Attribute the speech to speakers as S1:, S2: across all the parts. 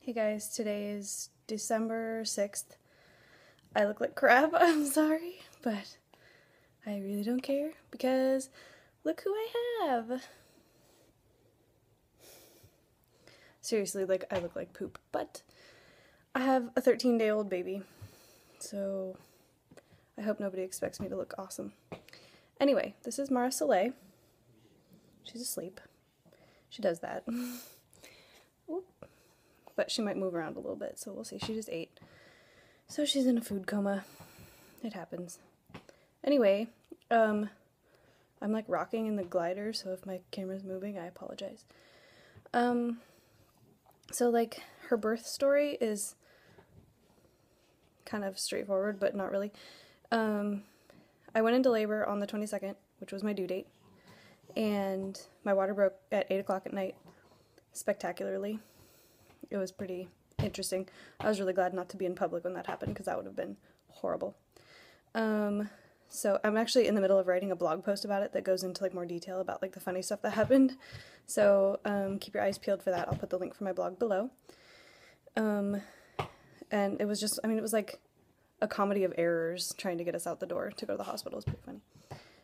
S1: Hey guys, today is December 6th. I look like crap, I'm sorry, but I really don't care because look who I have. Seriously, like, I look like poop, but I have a 13-day-old baby, so I hope nobody expects me to look awesome. Anyway, this is Soleil. She's asleep. She does that. But she might move around a little bit, so we'll see. She just ate. So she's in a food coma. It happens. Anyway, I'm like rocking in the glider, so if my camera's moving, I apologize. So like her birth story is kind of straightforward, but not really. I went into labor on the 22nd, which was my due date, and my water broke at 8 o'clock at night, spectacularly. It was pretty interesting. I was really glad not to be in public when that happened, because that would have been horrible. So I'm actually in the middle of writing a blog post about it that goes into like more detail about like the funny stuff that happened. So keep your eyes peeled for that. I'll put the link for my blog below. And it was just, it was like a comedy of errors trying to get us out the door to go to the hospital. It was pretty funny.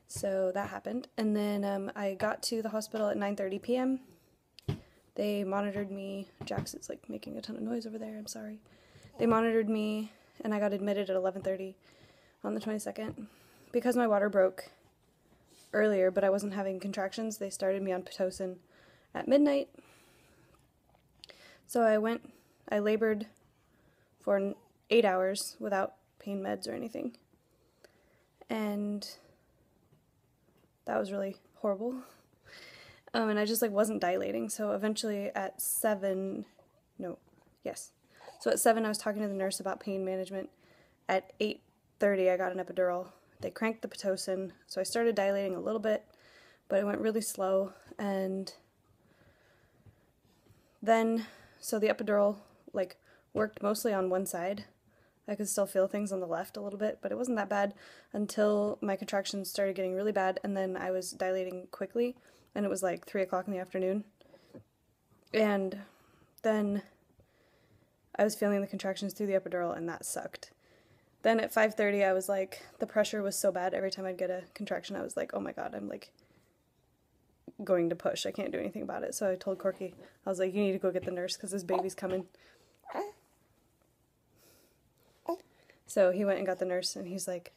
S1: So that happened. And then I got to the hospital at 9:30 p.m. They monitored me. Jax is like making a ton of noise over there, I'm sorry. They monitored me, and I got admitted at 11:30 on the 22nd. Because my water broke earlier, but I wasn't having contractions, they started me on Pitocin at midnight. So I labored for 8 hours without pain meds or anything. And that was really horrible. And I just like wasn't dilating, so eventually at 7 I was talking to the nurse about pain management. At 8:30 I got an epidural. They cranked the Pitocin, so I started dilating a little bit, but it went really slow, and then, so the epidural like worked mostly on one side. I could still feel things on the left a little bit, but it wasn't that bad until my contractions started getting really bad, and then I was dilating quickly. And it was like 3 o'clock in the afternoon. And then I was feeling the contractions through the epidural, and that sucked. Then at 5:30, I was like, the pressure was so bad every time I'd get a contraction, I was like, oh my god, I'm like going to push. I can't do anything about it. So I told Corky, I was like, you need to go get the nurse because this baby's coming. So he went and got the nurse, and he's like,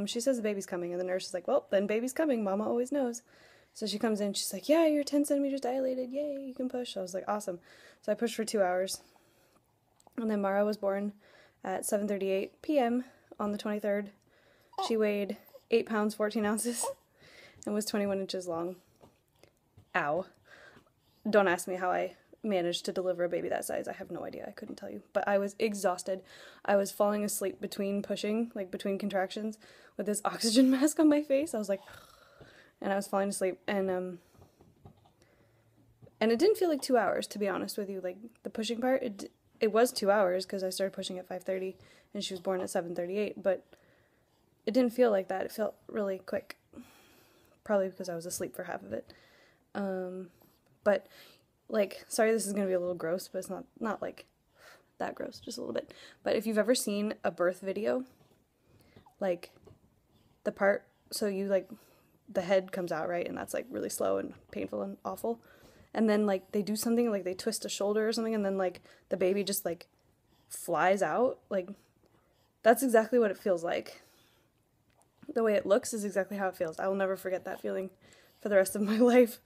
S1: she says the baby's coming. And the nurse is like, well, then baby's coming. Mama always knows. So she comes in, she's like, yeah, you're 10 centimeters dilated, yay, you can push. So I was like, awesome. So I pushed for 2 hours. And then Mara was born at 7:38 p.m. on the 23rd. She weighed 8 pounds, 14 ounces, and was 21 inches long. Ow. Don't ask me how I managed to deliver a baby that size. I have no idea. I couldn't tell you. But I was exhausted. I was falling asleep between pushing, like between contractions, with this oxygen mask on my face. I was like... and I was falling asleep, and it didn't feel like 2 hours, to be honest with you. Like, the pushing part, it was 2 hours, because I started pushing at 5:30, and she was born at 7:38, but it didn't feel like that. It felt really quick, probably because I was asleep for half of it. But, like, sorry this is going to be a little gross, but it's not like, that gross, just a little bit. But if you've ever seen a birth video, like, the part, so you, like... the head comes out, right, and that's like really slow and painful and awful, and then like they do something like they twist a shoulder or something, and then like the baby just like flies out. Like, that's exactly what it feels like. The way it looks is exactly how it feels. I will never forget that feeling for the rest of my life.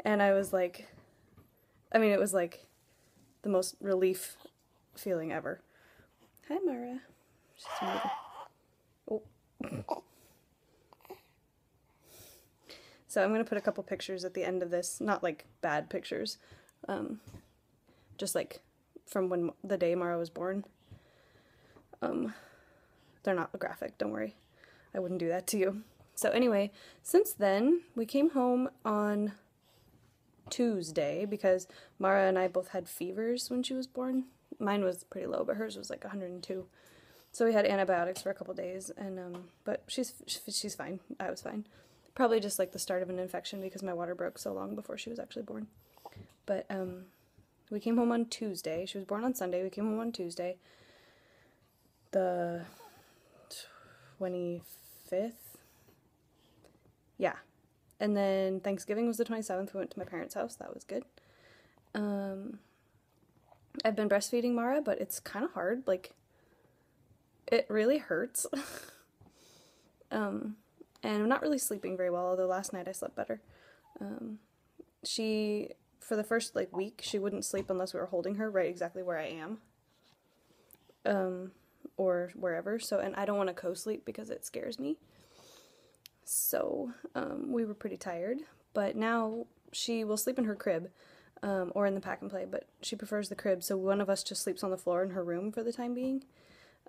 S1: And I was like, it was like the most relief feeling ever. Hi, Mara. She's moving. Oh. So I'm going to put a couple pictures at the end of this, not like bad pictures, just like from when the day Mara was born. They're not graphic, don't worry. I wouldn't do that to you. So anyway, since then, we came home on Tuesday because Mara and I both had fevers when she was born. Mine was pretty low, but hers was like 102. So we had antibiotics for a couple days, and but she's fine. I was fine. Probably just like the start of an infection because my water broke so long before she was actually born. But We came home on Tuesday. She was born on Sunday. We came home on Tuesday, the 25th. Yeah. And then Thanksgiving was the 27th. We went to my parents' house. That was good. I've been breastfeeding Mara, but it's kind of hard. Like, it really hurts. And I'm not really sleeping very well, although last night I slept better. For the first, like, week, she wouldn't sleep unless we were holding her right exactly where I am. Or wherever. So, and I don't want to co-sleep because it scares me. So, we were pretty tired. But now she will sleep in her crib, or in the pack and play, but she prefers the crib, so one of us just sleeps on the floor in her room for the time being.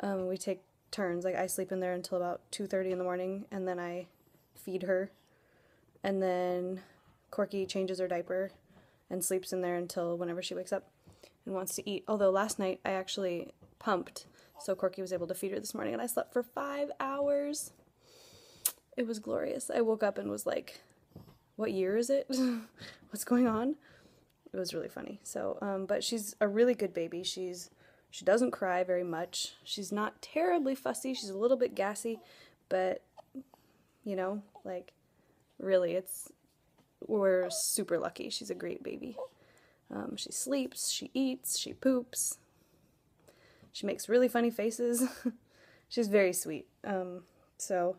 S1: We take turns. Like, I sleep in there until about 2:30 in the morning, and then I feed her, and then Corky changes her diaper and sleeps in there until whenever she wakes up and wants to eat. Although last night I actually pumped, so Corky was able to feed her this morning, and I slept for 5 hours. It was glorious. I woke up and was like, what year is it? What's going on? It was really funny. So, but she's a really good baby. She doesn't cry very much. She's not terribly fussy. She's a little bit gassy, but, you know, like, really, we're super lucky. She's a great baby. She sleeps, she eats, she poops. She makes really funny faces. She's very sweet. So,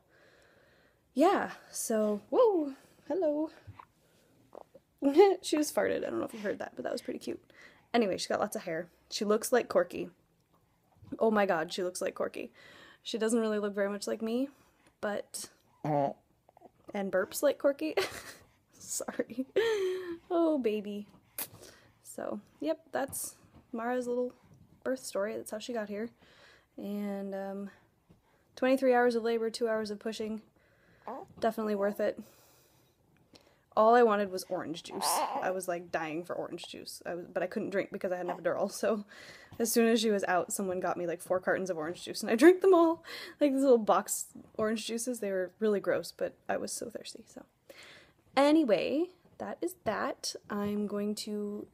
S1: yeah. So, whoa, hello. She just farted. I don't know if you heard that, but that was pretty cute. Anyway, she's got lots of hair. She looks like Corky. Oh my god, she looks like Corky. She doesn't really look very much like me, but... And burps like Corky. Sorry. Oh, baby. So, yep, that's Mara's little birth story. That's how she got here. And, 23 hours of labor, 2 hours of pushing. Definitely worth it. All I wanted was orange juice. I was like dying for orange juice. But I couldn't drink because I had an epidural. So as soon as she was out, someone got me like 4 cartons of orange juice and I drank them all. Like these little box orange juices. They were really gross, but I was so thirsty. So anyway, that is that. I'm going to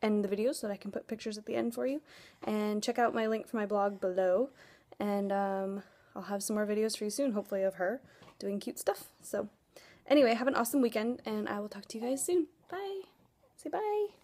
S1: end the video so that I can put pictures at the end for you. And check out my link for my blog below. And I'll have some more videos for you soon, hopefully of her doing cute stuff. So anyway, have an awesome weekend, and I will talk to you guys soon. Bye. Say bye.